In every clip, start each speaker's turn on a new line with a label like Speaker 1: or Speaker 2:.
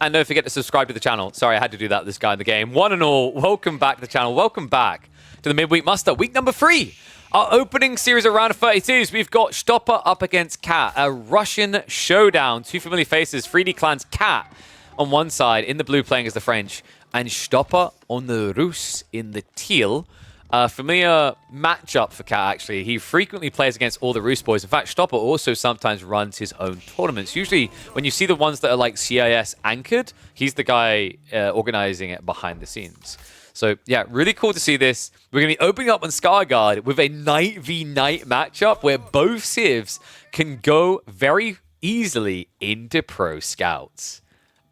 Speaker 1: And don't forget to subscribe to the channel. Sorry, I had to do that, this guy in the game. One and all, welcome back to the channel. Welcome back to the midweek muster. Week number 3. Our opening series of round of 32s. We've got Stopper up against Cat. A Russian showdown. Two familiar faces. 3D Clan's Cat on one side, in the blue playing as the French. And Stopper on the Rus in the teal. A familiar matchup for Cat, actually. He frequently plays against all the Rus boys. In fact, Stopper also sometimes runs his own tournaments. Usually, when you see the ones that are like CIS anchored, he's the guy organizing it behind the scenes. So, yeah, really cool to see this. We're going to be opening up on Skyguard with a Knight v Knight matchup where both civs can go very easily into Pro Scouts.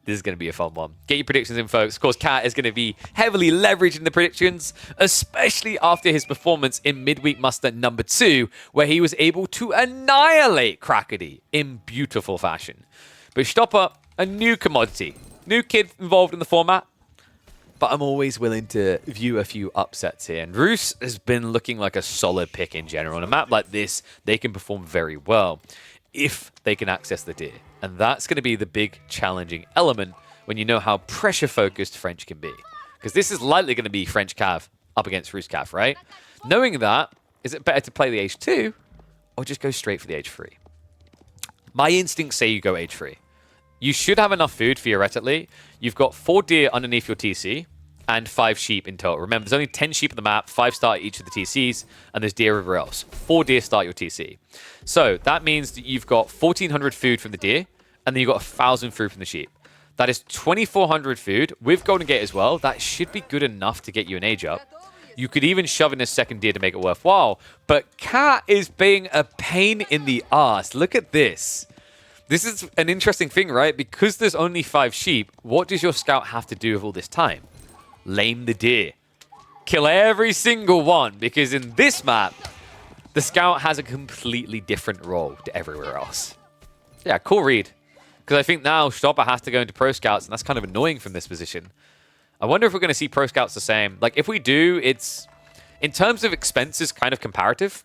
Speaker 1: This is going to be a fun one. Get your predictions in, folks. Of course, Cat is going to be heavily leveraged in the predictions, especially after his performance in Midweek Muster number 2, where he was able to annihilate Crackety in beautiful fashion. But Stopper, a new commodity. New kid involved in the format. But I'm always willing to view a few upsets here. And Rus has been looking like a solid pick in general. On a map like this, they can perform very well if they can access the deer. And that's going to be the big challenging element when you know how pressure-focused French can be. Because this is likely going to be French Cav up against Rus Cav, right? Knowing that, is it better to play the H2 or just go straight for the H3? My instincts say you go H3. You should have enough food, theoretically. You've got 4 deer underneath your TC and 5 sheep in total. Remember, there's only 10 sheep on the map, 5 start each of the TCs, and there's deer everywhere else. 4 deer start your TC. So that means that you've got 1,400 food from the deer, and then you've got 1,000 food from the sheep. That is 2,400 food with Golden Gate as well. That should be good enough to get you an age up. You could even shove in a second deer to make it worthwhile. But Cat is being a pain in the ass. Look at this. This is an interesting thing, right? Because there's only 5 sheep, what does your scout have to do with all this time? Lame the deer. Kill every single one, because in this map, the scout has a completely different role to everywhere else. Yeah, cool read. Because I think now Stopper has to go into Pro Scouts, and that's kind of annoying from this position. I wonder if we're going to see Pro Scouts the same. Like, if we do, it's, in terms of expenses, kind of comparative.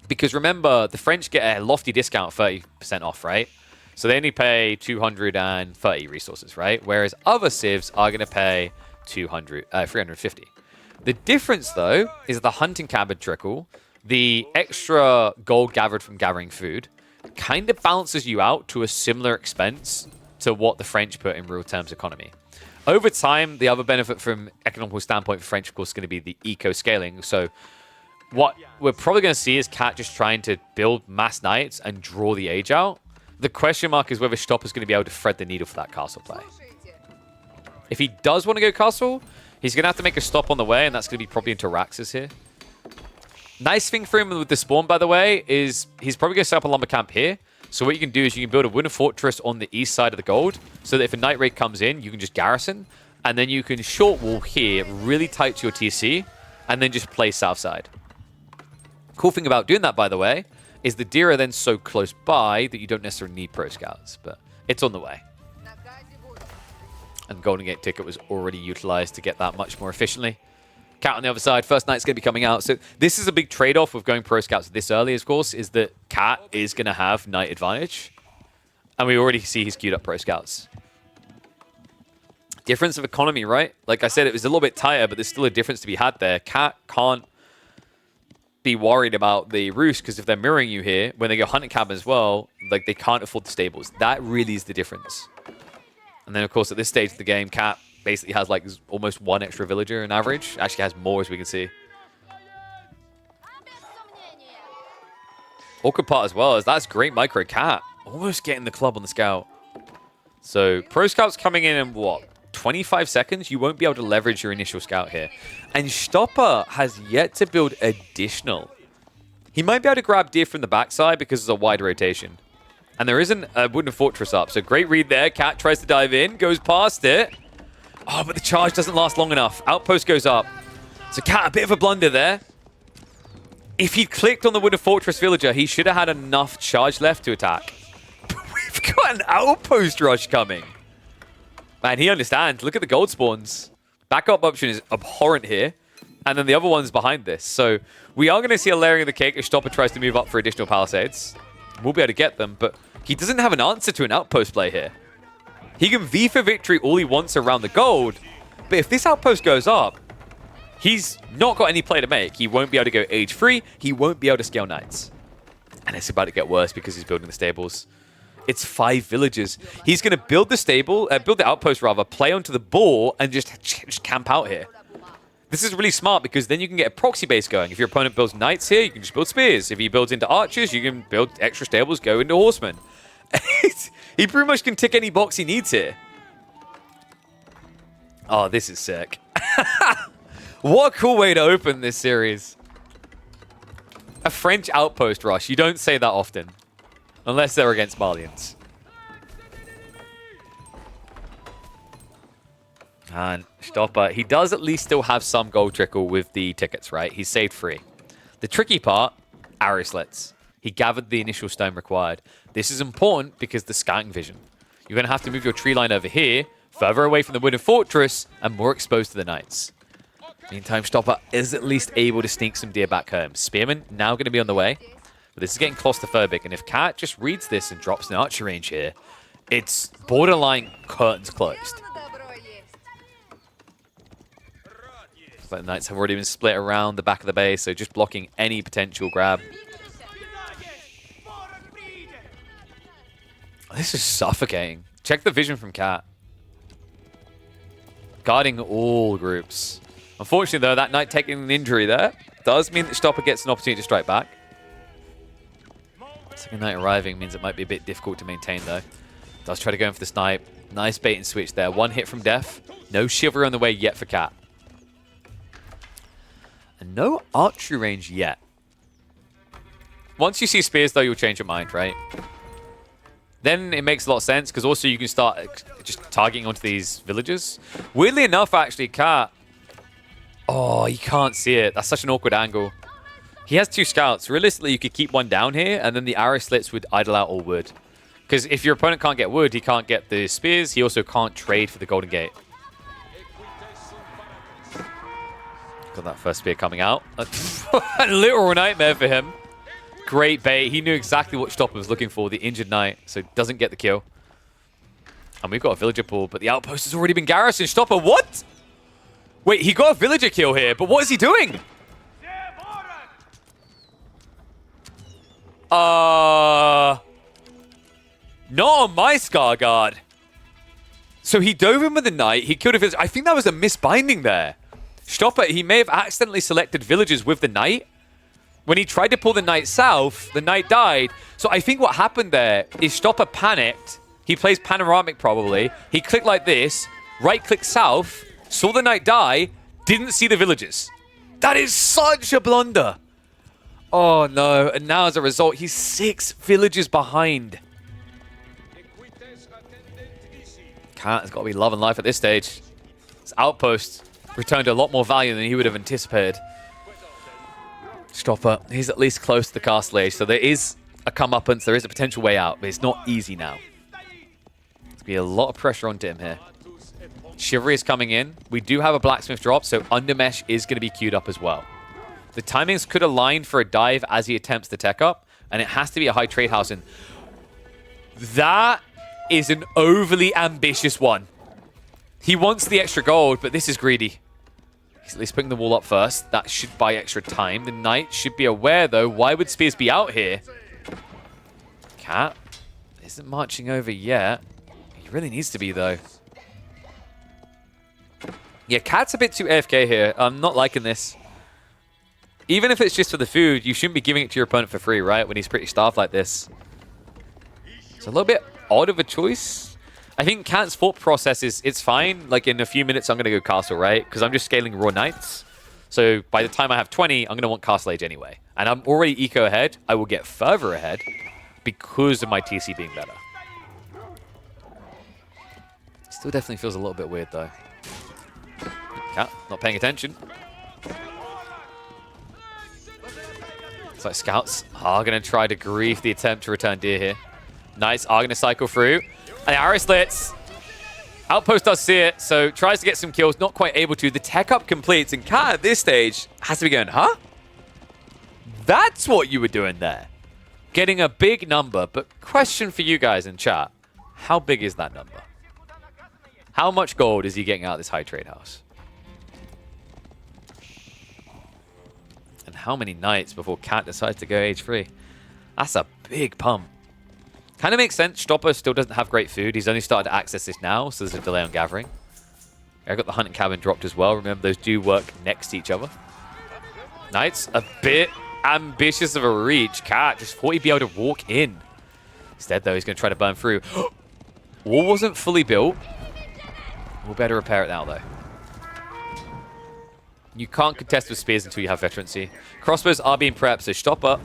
Speaker 1: Because remember, the French get a lofty discount, 30% off, right? So they only pay 230 resources, right? Whereas other civs are going to pay 350. The difference, though, is the hunting cabin trickle, the extra gold gathered from gathering food, kind of balances you out to a similar expense to what the French put in real terms economy. Over time, the other benefit from economical standpoint for French, of course, is going to be the eco-scaling. So what we're probably going to see is Cat just trying to build mass knights and draw the age out. The question mark is whether Stopper's going to be able to thread the needle for that castle play. If he does want to go castle, he's going to have to make a stop on the way, and that's going to be probably into Raxus here. Nice thing for him with the spawn, by the way, is he's probably going to set up a lumber camp here. So what you can do is you can build a wooden fortress on the east side of the gold, so that if a night raid comes in, you can just garrison, and then you can short wall here, really tight to your TC, and then just play south side. Cool thing about doing that, by the way, is the deer are then so close by that you don't necessarily need Pro Scouts, but it's on the way. And Golden Gate ticket was already utilized to get that much more efficiently. Cat on the other side, first Knight's going to be coming out. So this is a big trade-off with going Pro Scouts this early, of course, is that Cat is going to have Knight advantage. And we already see he's queued up Pro Scouts. Difference of economy, right? Like I said, it was a little bit tighter, but there's still a difference to be had there. Cat can't be worried about the Rus, because if they're mirroring you here, when they go hunting cabin as well, like they can't afford the stables. That really is the difference. And then, of course, at this stage of the game, Cat basically has like almost 1 extra villager in average. Actually has more, as we can see. Awkward part as well is that's great micro. Cat almost getting the club on the scout. So Pro Scout's coming in what? 25 seconds? You won't be able to leverage your initial scout here. And Stopper has yet to build additional. He might be able to grab deer from the backside because it's a wide rotation. And there isn't a wooden fortress up. So great read there. Cat tries to dive in, goes past it. Oh, but the charge doesn't last long enough. Outpost goes up. So Cat, a bit of a blunder there. If he'd clicked on the wooden fortress villager, he should have had enough charge left to attack. But we've got an outpost rush coming. Man, he understands. Look at the gold spawns. Backup option is abhorrent here. And then the other one's behind this. So we are going to see a layering of the cake as Stopper tries to move up for additional palisades. We'll be able to get them, but he doesn't have an answer to an outpost play here. He can V for victory all he wants around the gold, but if this outpost goes up, he's not got any play to make. He won't be able to go age 3. He won't be able to scale knights. And it's about to get worse because he's building the stables. It's 5 villages. He's going to build the outpost rather, play onto the boar, and just camp out here. This is really smart because then you can get a proxy base going. If your opponent builds knights here, you can just build spears. If he builds into archers, you can build extra stables, go into horsemen. He pretty much can tick any box he needs here. Oh, this is sick. What a cool way to open this series. A French outpost rush. You don't say that often. Unless they're against Malians. And Stopper, he does at least still have some gold trickle with the tickets, right? He's saved 3. The tricky part, arrow slits. He gathered the initial stone required. This is important because the scouting vision. You're going to have to move your tree line over here, further away from the wooden fortress, and more exposed to the knights. Meantime, Stopper is at least able to sneak some deer back home. Spearman now going to be on the way. But this is getting claustrophobic, and if Cat just reads this and drops an archer range here, it's borderline curtains closed. But the knights have already been split around the back of the base, so just blocking any potential grab. This is suffocating. Check the vision from Cat. Guarding all groups. Unfortunately, though, that knight taking an injury there does mean that Stopper gets an opportunity to strike back. Second knight arriving means it might be a bit difficult to maintain, though. Does try to go in for the snipe. Nice bait and switch there. 1 hit from Def. No chivalry on the way yet for Cat. And no archery range yet. Once you see spears, though, you'll change your mind, right? Then it makes a lot of sense, because also you can start just targeting onto these villages. Weirdly enough, actually, Cat... Oh, you can't see it. That's such an awkward angle. He has 2 scouts. Realistically, you could keep one down here, and then the arrow slits would idle out all wood. Because if your opponent can't get wood, he can't get the spears. He also can't trade for the golden gate. Got that first spear coming out. A literal nightmare for him. Great bait. He knew exactly what Stopper was looking for, the injured knight, so doesn't get the kill. And we've got a villager pool, but the outpost has already been garrisoned. Stopper, what? Wait, he got a villager kill here, but what is he doing? Not on my Scar Guard. So he dove in with the knight. He killed a villager. I think that was a misbinding there. Stopper, he may have accidentally selected villagers with the knight. When he tried to pull the knight south, the knight died. So I think what happened there is Stopper panicked. He plays panoramic probably. He clicked like this, right-click south, saw the knight die, didn't see the villagers. That is such a blunder. Oh no, and now as a result, he's 6 villages behind. Cat has got to be loving life at this stage. This outpost returned a lot more value than he would have anticipated. Stopper, he's at least close to the castle age, so there is a comeuppance, there is a potential way out, but it's not easy now. There's going to be a lot of pressure onto him here. Chivalry is coming in. We do have a blacksmith drop, so Undermesh is going to be queued up as well. The timings could align for a dive as he attempts the tech up, and it has to be a high trade house. And that is an overly ambitious one. He wants the extra gold, but this is greedy. He's at least putting the wall up first. That should buy extra time. The knight should be aware, though. Why would spears be out here? Cat isn't marching over yet. He really needs to be, though. Yeah, Cat's a bit too AFK here. I'm not liking this. Even if it's just for the food, you shouldn't be giving it to your opponent for free, right? When he's pretty starved like this. It's a little bit odd of a choice. I think Cat's thought process is, it's fine. Like, in a few minutes, I'm going to go castle, right? Because I'm just scaling raw knights. So by the time I have 20, I'm going to want castle age anyway. And I'm already eco ahead. I will get further ahead because of my TC being better. Still definitely feels a little bit weird, though. Cat, not paying attention. It's like scouts are going to try to grief the attempt to return deer here. Knights are going to cycle through. And the arrow slits. Outpost does see it, so tries to get some kills. Not quite able to. The tech up completes, and Cat at this stage has to be going, huh? That's what you were doing there. Getting a big number, but question for you guys in chat. How big is that number? How much gold is he getting out of this high trade house? And how many nights before Cat decides to go age 3? That's a big pump. Kind of makes sense. Stopper still doesn't have great food. He's only started to access this now, so there's a delay on gathering. I got the hunting cabin dropped as well. Remember, those do work next to each other. Knights, a bit ambitious of a reach. Cat just thought he'd be able to walk in. Instead, though, he's going to try to burn through. Wall wasn't fully built. We'll better repair it now, though. You can't contest with spears until you have veterancy. Crossbows are being prepped, so Stopper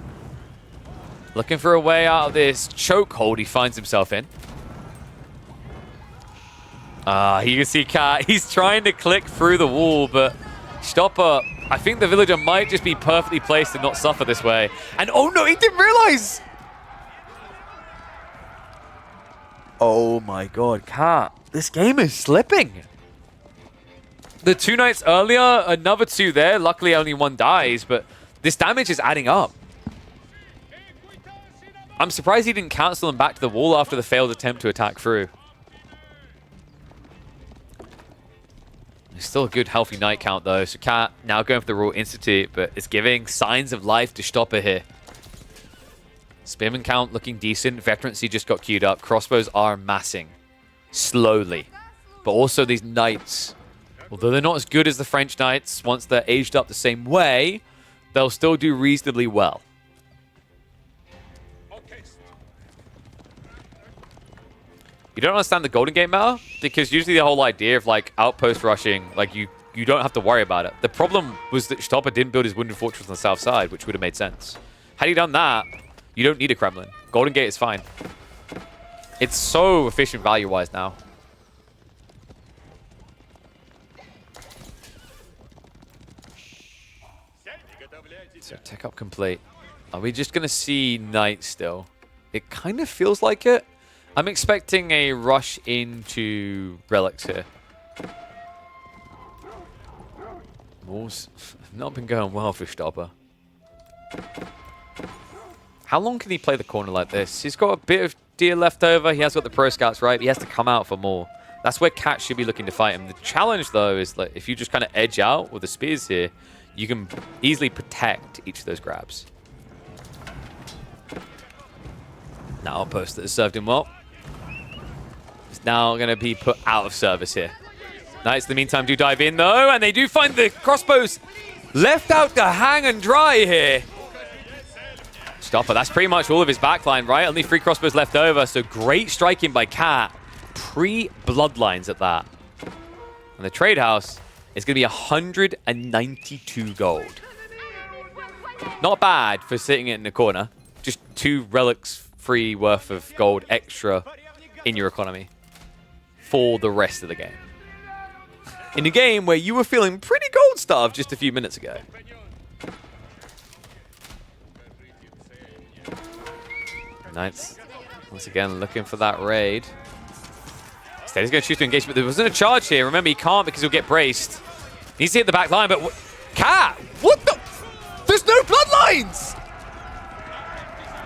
Speaker 1: looking for a way out of this chokehold he finds himself in. You can see Cat. He's trying to click through the wall, but Stopper, I think the villager might just be perfectly placed to not suffer this way. And oh no, he didn't realize! Oh my god, Cat. This game is slipping. The 2 knights earlier, another 2 there. Luckily, only 1 dies, but this damage is adding up. I'm surprised he didn't cancel him back to the wall after the failed attempt to attack through. There's still a good, healthy knight count, though. So Cat now going for the Royal Institute, but it's giving signs of life to Stopper here. Spearman count looking decent. Veterancy just got queued up. Crossbows are amassing slowly. But also these knights, although they're not as good as the French knights, once they're aged up the same way, they'll still do reasonably well. You don't understand the Golden Gate meta? Because usually the whole idea of like outpost rushing, like you don't have to worry about it. The problem was that Stopper didn't build his Wounded Fortress on the south side, which would have made sense. Had he done that, you don't need a Kremlin. Golden Gate is fine. It's so efficient value-wise now. So tech up complete. Are we just going to see knights still? It kind of feels like it. I'm expecting a rush into relics here. Walls have not been going well for Stopper. How long can he play the corner like this? He's got a bit of deer left over. He has got the pro scouts, right? He has to come out for more. That's where Cat should be looking to fight him. The challenge, though, is that if you just kind of edge out with the spears here, you can easily protect each of those grabs. Now Outpost that has served him well. It's now going to be put out of service here. Knights, in the meantime, do dive in, though, and they do find the crossbows left out to hang and dry here. Stopper, that's pretty much all of his backline, right? Only 3 crossbows left over, so great striking by Cat. Pre-bloodlines at that. And the trade house is going to be 192 gold. Not bad for sitting it in the corner. Just 2 relics free worth of gold extra in your economy for the rest of the game. In a game where you were feeling pretty gold starved just a few minutes ago. Knights, once again, looking for that raid. Instead, he's going to choose to engage, but there wasn't a charge here. Remember, he can't because he'll get braced. Needs to hit the back line, but... Cat! What the... There's no bloodlines!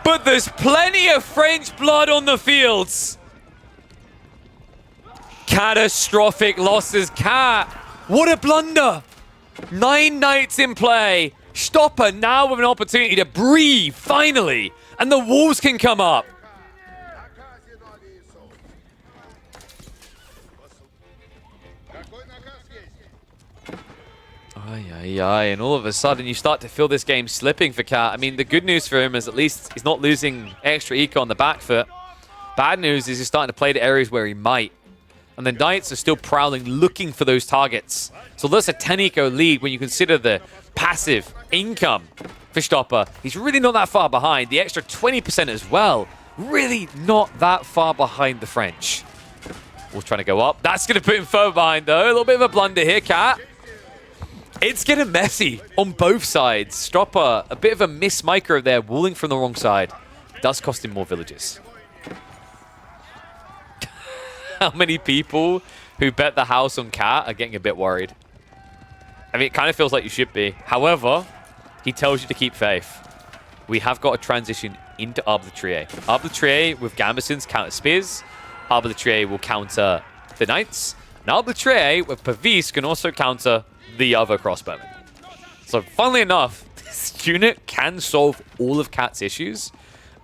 Speaker 1: But there's plenty of French blood on the fields. Catastrophic losses. Cat, what a blunder. 9 knights in play. Stopper now with an opportunity to breathe, finally. And the walls can come up. And all of a sudden you start to feel this game slipping for Cat. I mean, the good news for him is at least he's not losing extra eco on the back foot. Bad news is he's starting to play to areas where he might. And the Knights are still prowling, looking for those targets. So that's a 10 eco lead when you consider the passive income for Stopper. He's really not that far behind. The extra 20% as well. Really not that far behind the French. Wolf's trying to go up. That's going to put him further behind, though. A little bit of a blunder here, Cat. It's getting messy on both sides. Stopper, a bit of a miss micro there, walling from the wrong side. Does cost him more villages. How many people who bet the house on Cat are getting a bit worried? I mean, it kind of feels like you should be. However, he tells you to keep faith. We have got to transition into Arbre de Trier. Arbre de Trier with Gambesons counter spears. Arbre de Trier will counter the Knights. Now the tray with Pavis can also counter the other crossbowmen. So funnily enough, this unit can solve all of Cat's issues.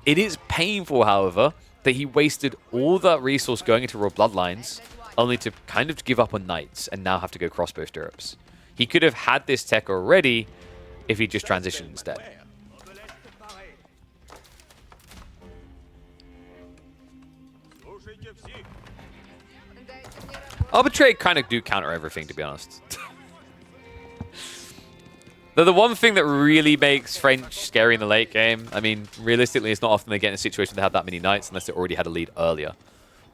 Speaker 1: It is painful, however, that he wasted all that resource going into Royal Bloodlines only to kind of give up on Knights and now have to go crossbow stirrups. He could have had this tech already if he just transitioned instead. Arbitrate kind of do counter everything, to be honest. They're the one thing that really makes French scary in the late game. I mean, realistically, it's not often they get in a situation where they have that many knights unless they already had a lead earlier.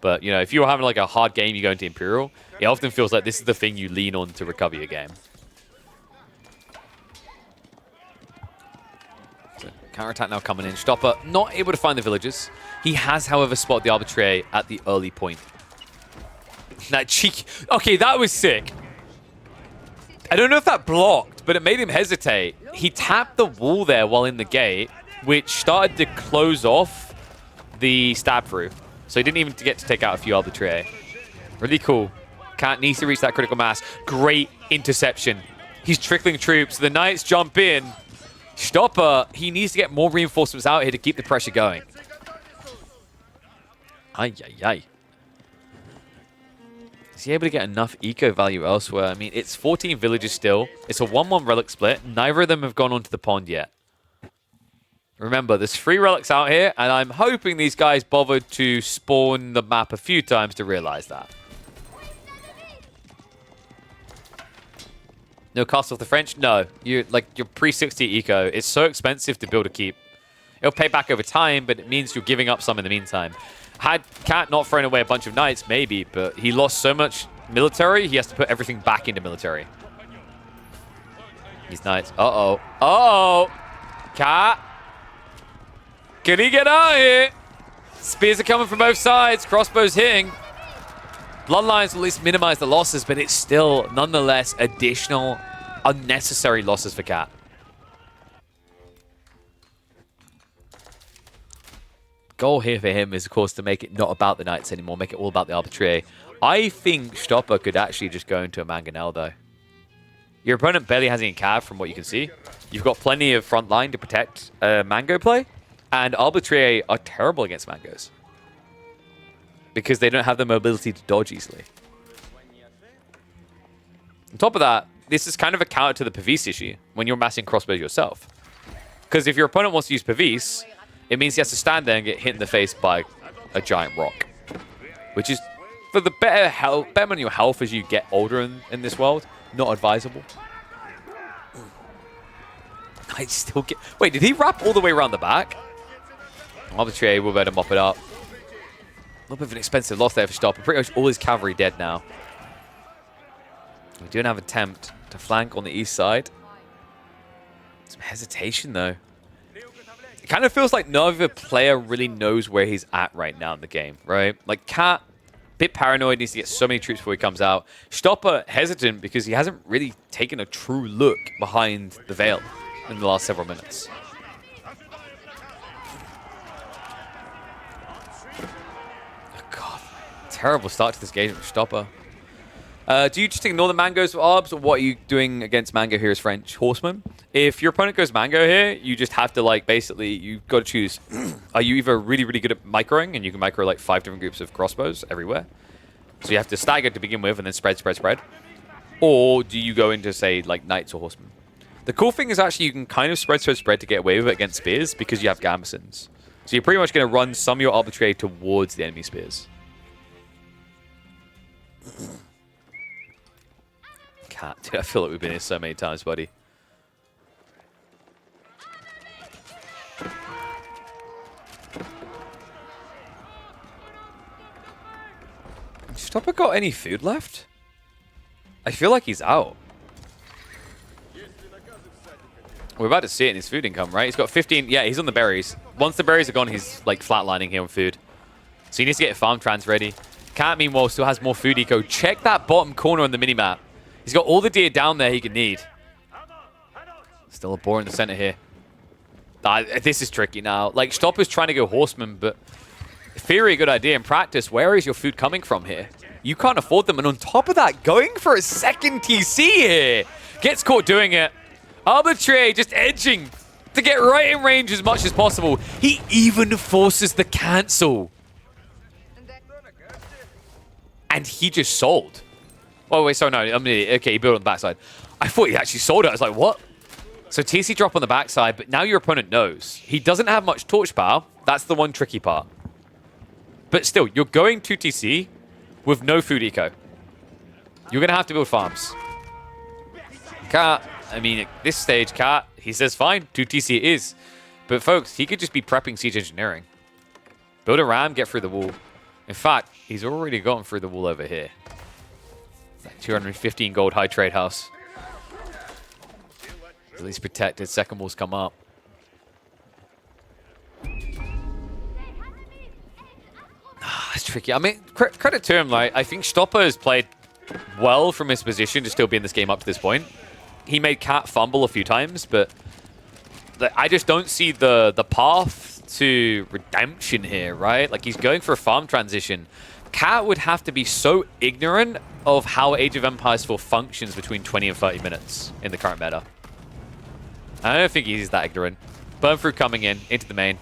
Speaker 1: But, you know, if you're having like a hard game, you go into Imperial, it often feels like this is the thing you lean on to recover your game. So, counterattack now coming in. Stopper not able to find the villagers. He has, however, spotted the Arbitrary at the early point. That cheeky... Okay, that was sick. I don't know if that blocked, but it made him hesitate. He tapped the wall there while in the gate, which started to close off the stab through. So he didn't even get to take out a few Arbitrary. Really cool. Cat needs to reach that critical mass. Great interception. He's trickling troops. The Knights jump in. Stopper, he needs to get more reinforcements out here to keep the pressure going. Ay, ay, ay. Is he able to get enough eco value elsewhere? I mean, it's 14 villages still. It's a 1-1 relic split. Neither of them have gone onto the pond yet. Remember, there's 3 relics out here, and I'm hoping these guys bothered to spawn the map a few times to realize that. No cost of the French? No. You're pre-60 eco. It's so expensive to build a keep. It'll pay back over time, but it means you're giving up some in the meantime. Had Cat not thrown away a bunch of knights, maybe, but he lost so much military, he has to put everything back into military. These knights. Uh-oh. Uh-oh. Cat. Can he get out here? Spears are coming from both sides. Crossbows hitting. Bloodlines will at least minimize the losses, but it's still, nonetheless, additional, unnecessary losses for Cat. Goal here for him is, of course, to make it not about the knights anymore, make it all about the Arbitrary. I think Stopper could actually just go into a Mangonel, though. Your opponent barely has any cav from what you can see. You've got plenty of front line to protect Mango play, and Arbitrary are terrible against Mangos because they don't have the mobility to dodge easily. On top of that, this is kind of a counter to the Pavis issue when you're massing crossbows yourself. Because if your opponent wants to use Pavis, it means he has to stand there and get hit in the face by a giant rock. Which is, for the better on your health as you get older in this world, not advisable. I still get... Wait, did he wrap all the way around the back? Arbitrary will better mop it up. A little bit of an expensive loss there for Stopper. Pretty much all his cavalry dead now. We do have an attempt to flank on the east side. Some hesitation, though. It kind of feels like no other player really knows where he's at right now in the game, right? Like, Cat, bit paranoid, needs to get so many troops before he comes out. Stopper, hesitant because he hasn't really taken a true look behind the veil in the last several minutes. Oh, God. Terrible start to this game with Stopper. Do you just ignore the Mangos for Arbs, or what are you doing against Mango here as French Horseman? If your opponent goes Mango here, you just have to, like, basically, you've got to choose. Are you either really, really good at microing, and you can micro, like, 5 different groups of crossbows everywhere? So you have to stagger to begin with, and then spread, spread, spread. Or do you go into, say, like, Knights or Horsemen? The cool thing is actually you can kind of spread, spread, spread to get away with it against Spears, because you have Gambesons. So you're pretty much going to run some of your Arbitrary towards the enemy Spears. Cat, dude, I feel like we've been here so many times, buddy. Stopper got any food left? I feel like he's out. We're about to see it in his food income, right? He's got 15. Yeah, he's on the berries. Once the berries are gone, he's like flatlining here on food. So he needs to get farm trans ready. Cat, meanwhile, still has more food eco. Check that bottom corner on the minimap. He's got all the deer down there he can need. Still a boar in the center here. This is tricky now. Like, Stopper's trying to go Horseman, but theory, a good idea. In practice, where is your food coming from here? You can't afford them. And on top of that, going for a second TC here. Gets caught doing it. Arbitrary just edging to get right in range as much as possible. He even forces the cancel. And he just sold. Oh, wait, sorry, no. I'm an idiot. Okay, he built on the backside. I thought he actually sold it. I was like, what? So TC drop on the backside, but now your opponent knows. He doesn't have much torch power. That's the one tricky part. But still, you're going to TC with no food eco. You're going to have to build farms. Cat, I mean, at this stage, Cat, he says, fine, 2 TC it is. But folks, he could just be prepping siege engineering. Build a ram, get through the wall. In fact, he's already gotten through the wall over here. That 215 gold high trade house. At least protected. Second wall's come up. It's tricky. I mean, credit to him. Like, I think Stopper has played well from his position to still be in this game up to this point. He made Cat fumble a few times, but I just don't see the path to redemption here, right? Like, he's going for a farm transition. Cat would have to be so ignorant of how Age of Empires 4 functions between 20 and 30 minutes in the current meta. I don't think he's that ignorant. Burn through coming in, into the main.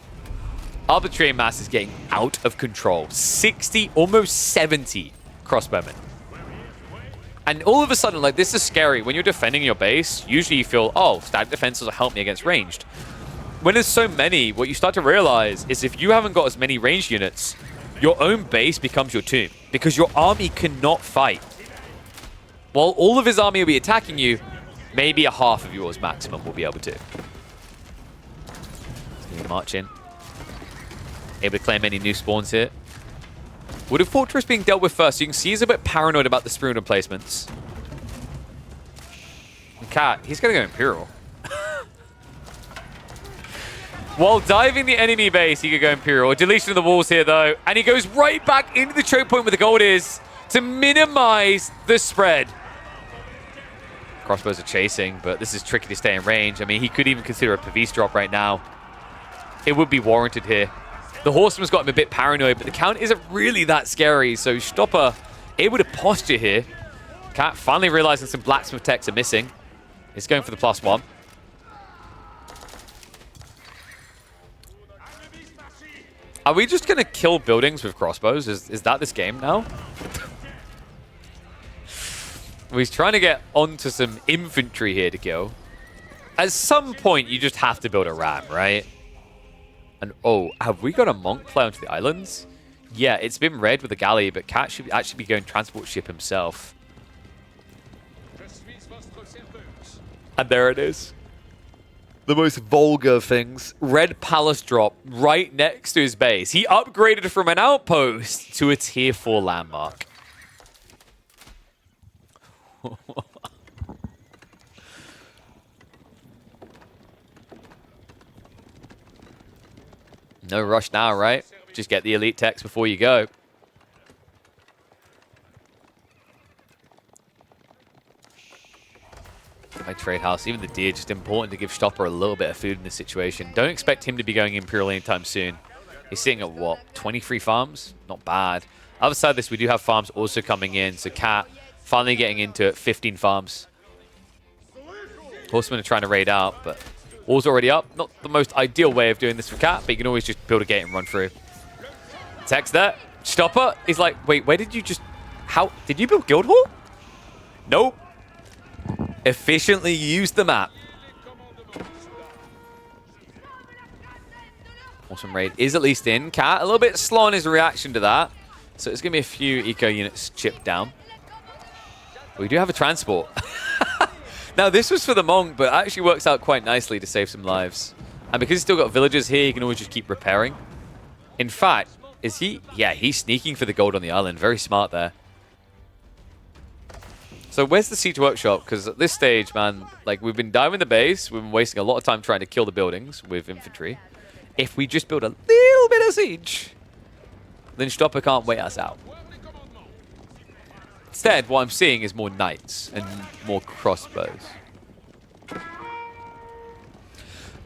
Speaker 1: Arbitrary mass is getting out of control. 60, almost 70 crossbowmen. And all of a sudden, like, this is scary. When you're defending your base, usually you feel, oh, static defenses will help me against ranged. When there's so many, what you start to realize is if you haven't got as many ranged units, your own base becomes your tomb. Because your army cannot fight. While all of his army will be attacking you, maybe a half of yours maximum will be able to. March in. Able to claim any new spawns here. Would a fortress being dealt with first? You can see he's a bit paranoid about the spoon replacements. And Cat, he's going to go Imperial. While diving the enemy base, he could go Imperial. Deletion of the walls here, though. And he goes right back into the choke point where the gold is to minimize the spread. Crossbows are chasing, but this is tricky to stay in range. I mean, he could even consider a Pavis drop right now. It would be warranted here. The Horseman's got him a bit paranoid, but the count isn't really that scary. So Stopper able to posture here. Cat finally realizing some blacksmith techs are missing. He's going for the +1. Are we just going to kill buildings with crossbows? Is that this game now? He's trying to get onto some infantry here to kill. At some point, you just have to build a ram, right? And oh, have we got a monk fly onto the islands? Yeah, it's been red with a galley, but Cat should actually be going transport ship himself. And there it is. The most vulgar things. Red palace drop right next to his base. He upgraded from an outpost to a tier 4 landmark. No rush now, right? Just get the elite techs before you go. My trade house, even the deer, just important to give Stopper a little bit of food in this situation. Don't expect him to be going Imperial anytime soon. He's sitting at what, 23 farms? Not bad. Other side of this, we do have farms also coming in. So Cat finally getting into it, 15 farms. Horsemen are trying to raid out, but wall's already up. Not the most ideal way of doing this for Cat, but you can always just build a gate and run through. Text there. Stopper is like, wait, where did you just... How? Did you build Guild Hall? Nope. Efficiently use the map. Awesome raid is at least in. Cat, a little bit slow on his reaction to that. So it's going to be a few eco units chipped down. We do have a transport. Now, this was for the Monk, but it actually works out quite nicely to save some lives. And because he's still got villagers here, he can always just keep repairing. In fact, is he... Yeah, he's sneaking for the gold on the island. Very smart there. So where's the siege workshop? Because at this stage, man, like, we've been diving the base. We've been wasting a lot of time trying to kill the buildings with infantry. If we just build a little bit of siege, then Stopper can't wait us out. Instead, what I'm seeing is more knights and more crossbows.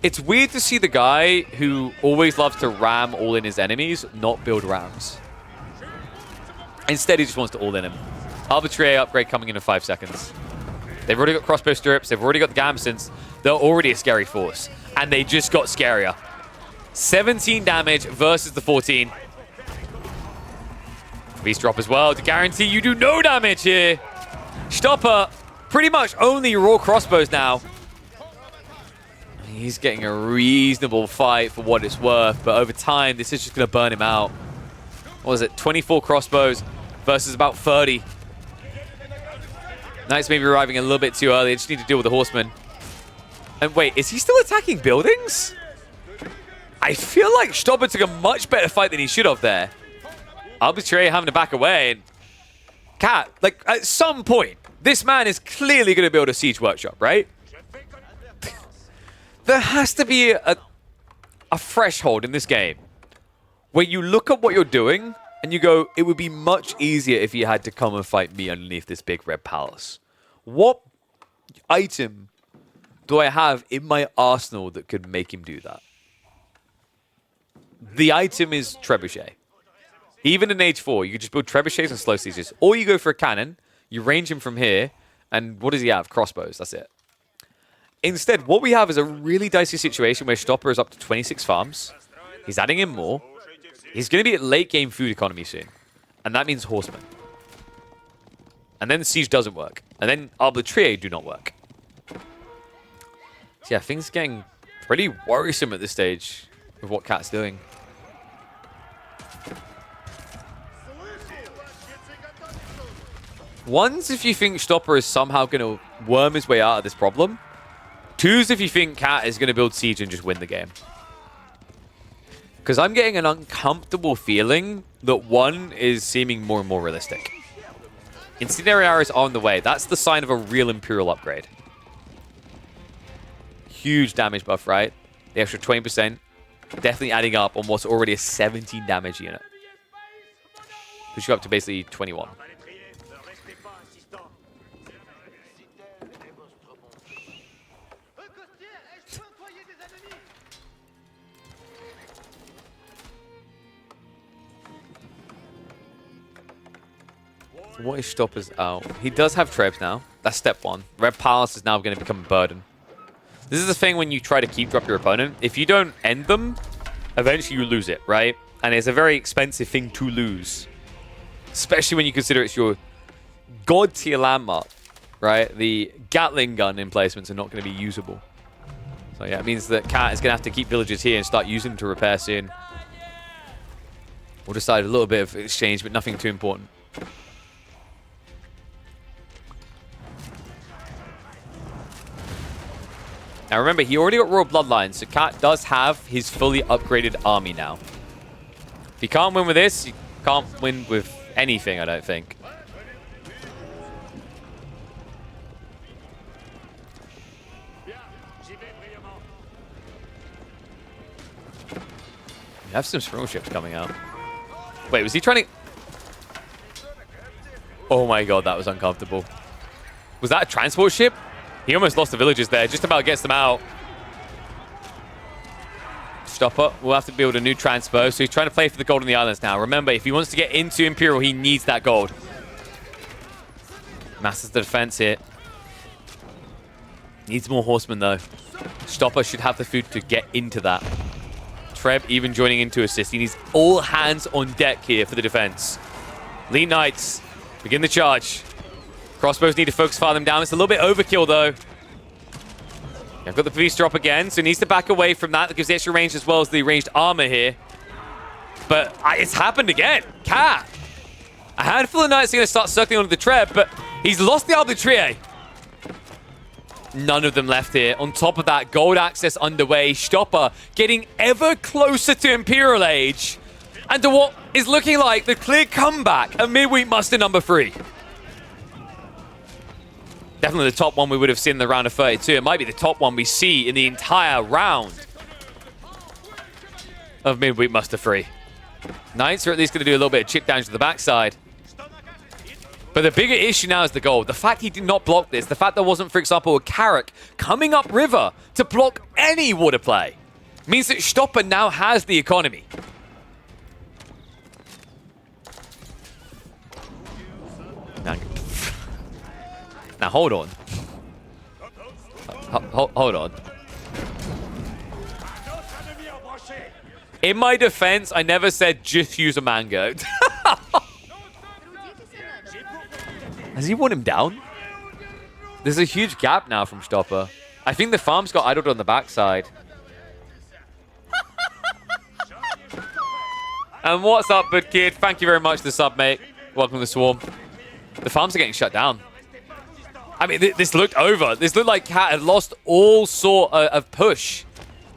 Speaker 1: It's weird to see the guy who always loves to ram all in his enemies not build rams. Instead, he just wants to all-in him. Arbitrary upgrade coming in 5 seconds. They've already got crossbow stirrups. They've already got the gambesons. They're already a scary force. And they just got scarier. 17 damage versus the 14. Beast drop as well to guarantee you do no damage here. Stopper, pretty much only raw crossbows now. He's getting a reasonable fight for what it's worth, but over time, this is just going to burn him out. What was it? 24 crossbows versus about 30. Knights maybe arriving a little bit too early. They just need to deal with the horsemen. And wait, is he still attacking buildings? I feel like Stopper took a much better fight than he should have there. Arbitrary having to back away. And Cat, like, at some point, this man is clearly going to build a siege workshop, right? There has to be a threshold in this game where you look at what you're doing and you go, it would be much easier if you had to come and fight me underneath this big red palace. What item do I have in my arsenal that could make him do that? The item is Trebuchet. Even in Age 4, you could just build Trebuchets and slow sieges. Or you go for a cannon, you range him from here, and what does he have? Crossbows, that's it. Instead, what we have is a really dicey situation where Stopper is up to 26 farms. He's adding in more. He's going to be at late game food economy soon. And that means horsemen. And then the siege doesn't work. And then Arbitrary do not work. So yeah, things are getting pretty worrisome at this stage with what Cat's doing. One's if you think Stopper is somehow going to worm his way out of this problem. Two's if you think Cat is going to build siege and just win the game. Because I'm getting an uncomfortable feeling that one is seeming more and more realistic. Incendiary arrows are on the way. That's the sign of a real Imperial upgrade. Huge damage buff, right? The extra 20%. Definitely adding up on what's already a 17 damage unit. Push you up to basically 21. What is Stopper's out? He does have Trebs now. That's step one. Red Palace is now going to become a burden. This is the thing when you try to keep drop your opponent. If you don't end them, eventually you lose it, right? And it's a very expensive thing to lose. Especially when you consider it's your god tier landmark, right? The Gatling gun emplacements are not going to be usable. So yeah, it means that Cat is going to have to keep villagers here and start using them to repair soon. We'll decide a little bit of exchange, but nothing too important. Now remember, he already got Royal Bloodlines, so Cat does have his fully upgraded army now. If you can't win with this, you can't win with anything, I don't think. You have some Spiral ships coming out. Wait, was he trying to... Oh my god, that was uncomfortable. Was that a transport ship? He almost lost the villagers there. Just about gets them out. Stopper will have to build a new transpo. So he's trying to play for the gold on the islands now. Remember, if he wants to get into Imperial, he needs that gold. Masters the defense here. Needs more horsemen, though. Stopper should have the food to get into that. Treb even joining in to assist. He needs all hands on deck here for the defense. Lead Knights begin the charge. Crossbows need to focus fire them down. It's a little bit overkill, though. I've got the beast drop again, so he needs to back away from that. That gives the extra range as well as the ranged armor here. But it's happened again. Cat. A handful of knights are going to start circling onto the Treb, but he's lost the Arbitrary. None of them left here. On top of that, gold access underway. Stopper getting ever closer to Imperial Age. And to what is looking like the clear comeback of midweek muster number 3. Definitely the top one we would have seen in the round of 32. It might be the top one we see in the entire round of midweek muster 3. Knights are at least going to do a little bit of chip damage to the backside. But the bigger issue now is the gold. The fact he did not block this, the fact there wasn't, for example, a Carrack coming up river to block any water play, means that Stopper now has the economy. hold on. Hold on. In my defense, I never said just use a mango. Has he won him down? There's a huge gap now from Stopper. I think the farm's got idled on the backside. And what's up, good kid? Thank you very much for the sub, mate. Welcome to the Swarm. The farms are getting shut down. I mean, this looked over. This looked like Cat had lost all sort of push.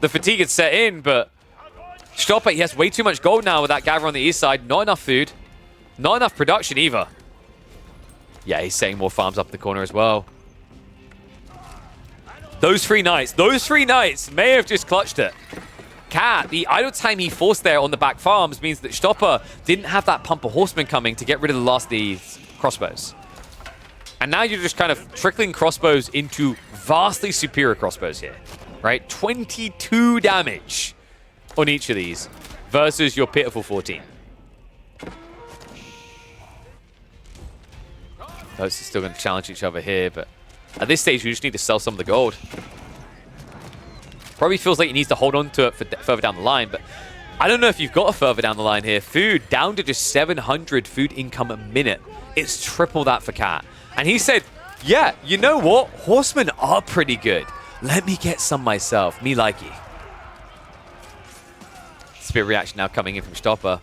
Speaker 1: The fatigue had set in, but Stopper, he has way too much gold now with that gather on the east side. Not enough food. Not enough production either. Yeah, he's setting more farms up in the corner as well. Those three knights may have just clutched it. Cat, the idle time he forced there on the back farms means that Stopper didn't have that pump of horsemen coming to get rid of the last of these crossbows. And now you're just kind of trickling crossbows into vastly superior crossbows here, right? 22 damage on each of these versus your pitiful 14. Those are still going to challenge each other here, but at this stage, you just need to sell some of the gold. Probably feels like he needs to hold on to it for further down the line, but I don't know if you've got a further down the line here. Food down to just 700 food income a minute. It's triple that for Cat. And he said, yeah, you know what? Horsemen are pretty good. Let me get some myself. Me likey. Spirit reaction now coming in from Stopper.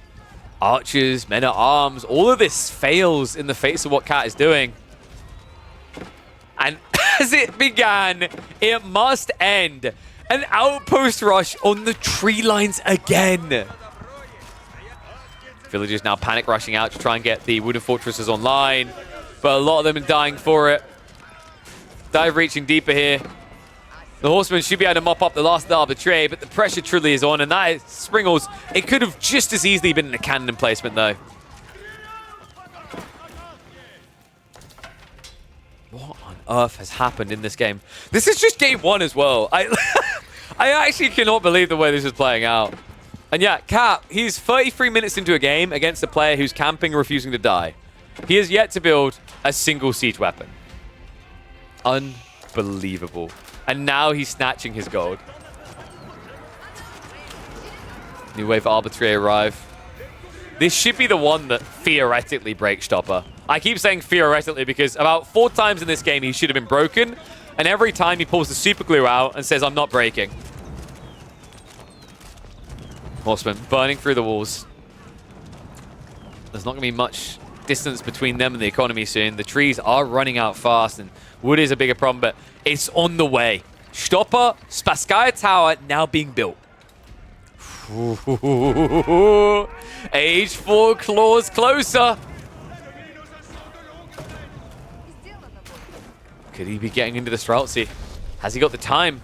Speaker 1: Archers, men-at-arms, all of this fails in the face of what Cat is doing. And as it began, it must end. An outpost rush on the tree lines again. Villagers now panic rushing out to try and get the wooden fortresses online, but a lot of them are dying for it. Dive reaching deeper here. The horsemen should be able to mop up the last of the tray, but the pressure truly is on, and that is Springles. It could have just as easily been a cannon emplacement, though. What on earth has happened in this game? This is just game one as well. I actually cannot believe the way this is playing out. And yeah, Cap, he's 33 minutes into a game against a player who's camping and refusing to die. He has yet to build a single siege weapon. Unbelievable. And now he's snatching his gold. New wave arbitrary arrive. This should be the one that theoretically breaks Stopper. I keep saying theoretically because about 4 times in this game he should have been broken, and every time he pulls the super glue out and says, I'm not breaking. Horsemen burning through the walls. There's not going to be much distance between them and the economy soon. The trees are running out fast, and wood is a bigger problem, but it's on the way. Stopper, Spasskaya Tower now being built. Age 4 claws closer. Could he be getting into the Streltsy? Has he got the time?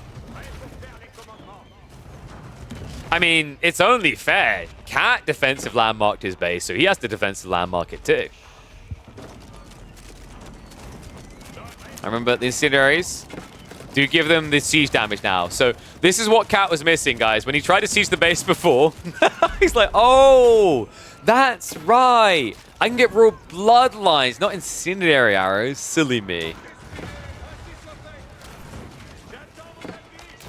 Speaker 1: I mean, it's only fair. Cat defensive landmarked his base, so he has to defensive landmark it too. I remember the incendiaries do give them the siege damage now. So this is what Cat was missing, guys. When he tried to siege the base before, he's like, oh, that's right. I can get raw bloodlines, not incendiary arrows. Silly me.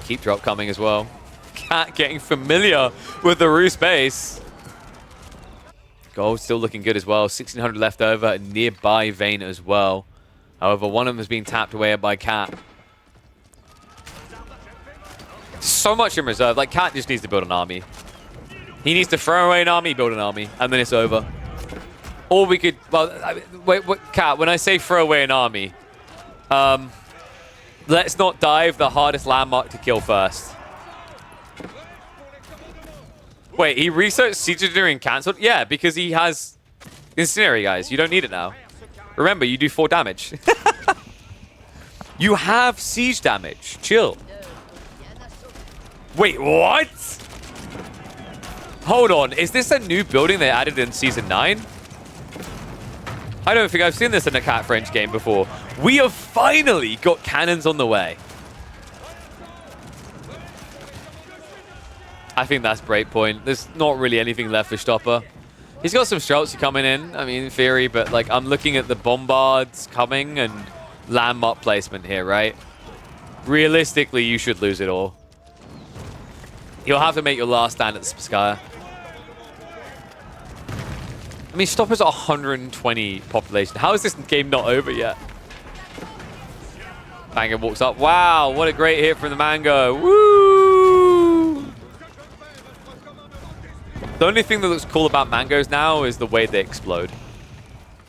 Speaker 1: Keep drop coming as well. Cat getting familiar with the Roost base. Gold still looking good as well. 1,600 left over. A nearby vein as well. However, one of them is being tapped away by Cat. So much in reserve. Like, Cat just needs to build an army. He needs to throw away an army, build an army, and then it's over. Or we could... Well, wait, Cat, when I say throw away an army, let's not dive the hardest landmark to kill first. Wait, he researched Siege Engineering cancelled? Yeah, because he has Incendiary, guys. You don't need it now. Remember, you do 4 damage. You have siege damage. Chill. Wait, what? Hold on. Is this a new building they added in Season 9? I don't think I've seen this in a Cat French game before. We have finally got cannons on the way. I think that's breakpoint. There's not really anything left for Stopper. He's got some Streltsy coming in, I mean, in theory, but like I'm looking at the bombards coming, and landmark placement here, right? Realistically, you should lose it all. You'll have to make your last stand at the Spskaya. I mean, Stopper's at 120 population. How is this game not over yet? Mango walks up. Wow, what a great hit from the Mango. Woo! The only thing that looks cool about Mangoes now is the way they explode.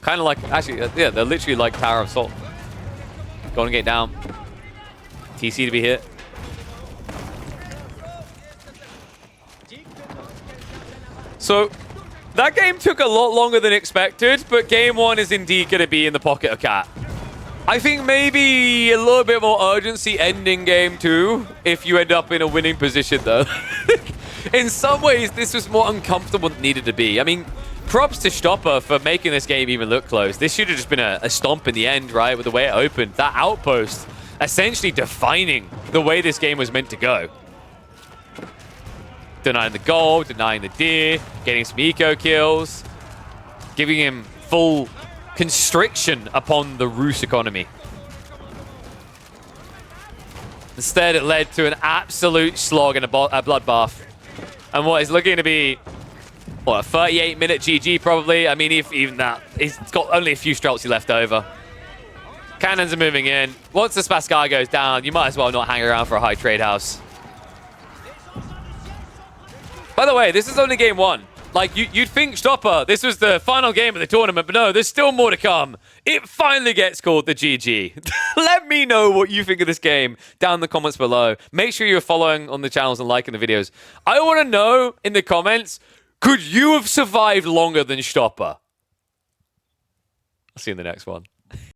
Speaker 1: Kind of like, actually, yeah, they're literally like Tower of Salt. Go and get down. TC to be hit. So, that game took a lot longer than expected, but game one is indeed going to be in the pocket of Cat. I think maybe a little bit more urgency ending game two if you end up in a winning position, though. In some ways, this was more uncomfortable than it needed to be. I mean, props to Stopper for making this game even look close. This should have just been a stomp in the end, right, with the way it opened. That outpost essentially defining the way this game was meant to go. Denying the gold, denying the deer, getting some eco kills, giving him full constriction upon the Rus economy. Instead, it led to an absolute slog and a bloodbath. And what is looking to be, what, a 38-minute GG probably? I mean, if even that, he's got only a few Streltsy left over. Cannons are moving in. Once the Spskaya goes down, you might as well not hang around for a high trade house. By the way, this is only game one. Like, you'd think Stopper, this was the final game of the tournament, but no, there's still more to come. It finally gets called the GG. Let me know what you think of this game down in the comments below. Make sure you're following on the channels and liking the videos. I want to know in the comments, could you have survived longer than Stopper? I'll see you in the next one.